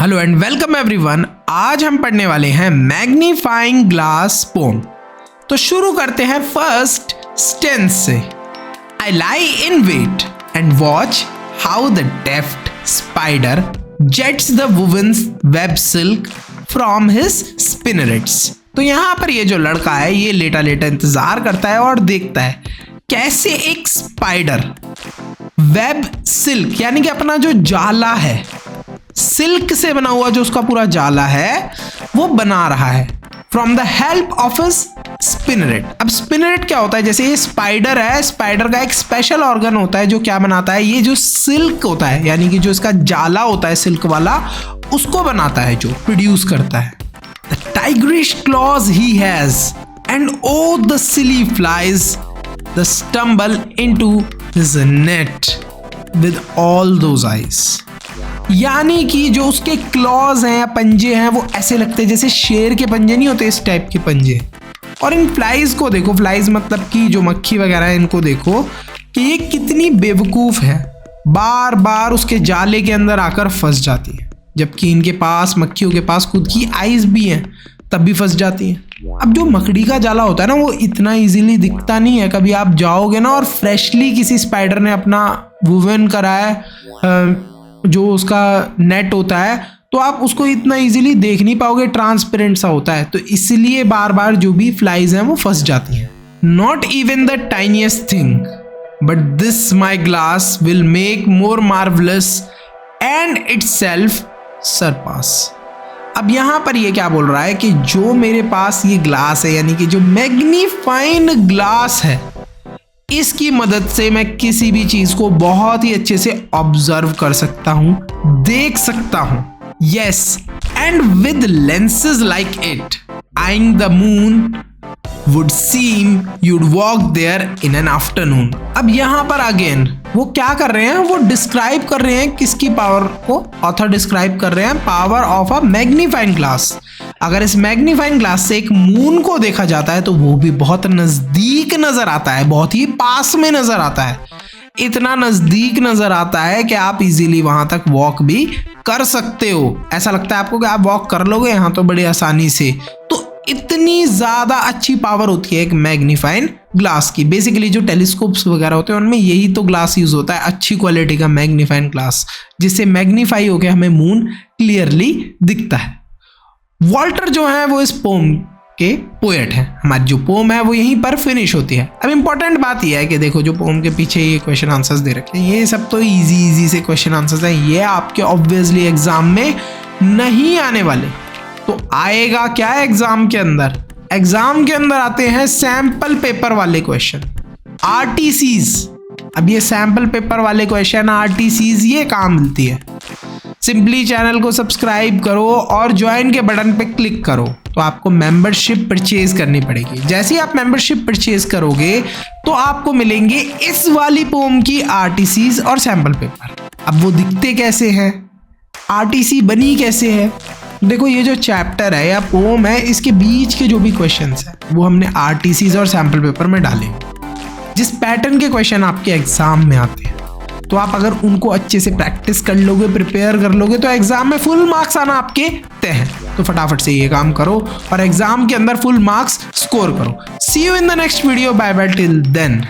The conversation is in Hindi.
Hello and welcome everyone. आज हम पढ़ने वाले हैं मैग्नीफाइंग ग्लास पोम। तो शुरू करते हैं फर्स्ट स्टेंस से। I lie in wait and watch how the deft spider jets the woven web silk from his spinnerets. तो यहाँ पर ये जो लड़का है ये लेटा लेटा इंतजार करता है और देखता है कैसे एक स्पाइडर वेब सिल्क यानी कि अपना जो जाला है, सिल्क से बना हुआ जो उसका पूरा जाला है वो बना रहा है from the help of his spinneret. अब स्पिनरेट क्या होता है? जैसे ये स्पाइडर है, स्पाइडर का एक स्पेशल ऑर्गन होता है जो क्या बनाता है, ये जो सिल्क होता है यानी कि जो इसका जाला होता है सिल्क वाला, उसको बनाता है, जो प्रोड्यूस करता है। The tigerish claws he has and oh the silly flies the stumble into his net with all those eyes. यानी कि जो उसके क्लॉज हैं या पंजे हैं वो ऐसे लगते हैं जैसे शेर के पंजे नहीं होते, इस टाइप के पंजे। और इन फ्लाइज को देखो, फ्लाइज मतलब कि जो मक्खी वगैरह है, इनको देखो कि ये कितनी बेवकूफ़ है, बार बार उसके जाले के अंदर आकर फंस जाती है, जबकि इनके पास, मक्खियों के पास खुद की आइज भी हैं, तब भी फंस जाती हैं। अब जो मकड़ी का जाला होता है ना वो इतना इजीली दिखता नहीं है। कभी आप जाओगे ना और फ्रेशली किसी स्पाइडर ने अपना वुवन करा है, जो उसका नेट होता है, तो आप उसको इतना इजीली देख नहीं पाओगे, ट्रांसपेरेंट सा होता है। तो इसलिए बार बार जो भी फ्लाइज हैं वो फंस जाती हैं। Not even the tiniest thing but this my glass will make more marvellous and itself surpass. अब यहाँ पर ये क्या बोल रहा है कि जो मेरे पास ये ग्लास है यानी कि जो मैग्नीफाइंग ग्लास है, इसकी मदद से मैं किसी भी चीज को बहुत ही अच्छे से ऑब्जर्व कर सकता हूं, देख सकता हूं। Yes, and with lenses like it eyeing the moon would seem you'd walk there in an afternoon. अब यहां पर अगेन वो क्या कर रहे हैं, वो डिस्क्राइब कर रहे हैं किसकी पावर को, ऑथर डिस्क्राइब कर रहे हैं power of a magnifying glass. अगर इस मैग्नीफाइंग ग्लास से एक मून को देखा जाता है तो वो भी बहुत नजदीक नजर आता है, बहुत ही पास में नजर आता है, इतना नजदीक नजर आता है कि आप इजीली वहां तक वॉक भी कर सकते हो। ऐसा लगता है आपको कि आप वॉक कर लोगे यहाँ तो बड़ी आसानी से। तो इतनी ज्यादा अच्छी पावर होती है एक मैग्नीफाइंग ग्लास की। बेसिकली जो टेलीस्कोप्स वगैरह होते हैं उनमें यही तो ग्लास यूज होता है, अच्छी क्वालिटी का मैग्नीफाइंग ग्लास, जिससे मैग्नीफाई होकर हमें मून क्लियरली दिखता है। वॉल्टर जो है वो इस पोम के पोएट हैं। हमारी जो पोम है वो यहीं पर फिनिश होती है। अब इंपॉर्टेंट बात यह है कि देखो जो पोम के पीछे ये क्वेश्चन आंसर्स दे रखे हैं, ये सब तो इजी से क्वेश्चन आंसर्स हैं, ये आपके ऑब्वियसली एग्जाम में नहीं आने वाले। तो आएगा क्या एग्जाम के अंदर? एग्जाम के अंदर आते हैं सैंपल पेपर वाले क्वेश्चन, आरटीसीज। अब ये सैंपल पेपर वाले क्वेश्चन, आरटीसीज, ये काम मिलती है। सिंपली चैनल को सब्सक्राइब करो और ज्वाइन के बटन पे क्लिक करो, तो आपको मेंबरशिप परचेज करनी पड़ेगी। जैसे ही आप मेंबरशिप परचेज करोगे तो आपको मिलेंगे इस वाली पोम की आरटीसीज और सैंपल पेपर। अब वो दिखते कैसे हैं, आरटीसी बनी कैसे है? देखो ये जो चैप्टर है या पोम है, इसके बीच के जो भी क्वेश्चंस हैं वो हमने आरटीसीज और सैंपल पेपर में डाले। जिस पैटर्न के क्वेश्चन आपके एग्जाम में आते हैं, तो आप अगर उनको अच्छे से प्रैक्टिस कर लोगे, प्रिपेयर कर लोगे, तो एग्जाम में फुल मार्क्स आना आपके तय है। तो फटाफट से ये काम करो और एग्जाम के अंदर फुल मार्क्स स्कोर करो। See you in the next video. Bye bye till then.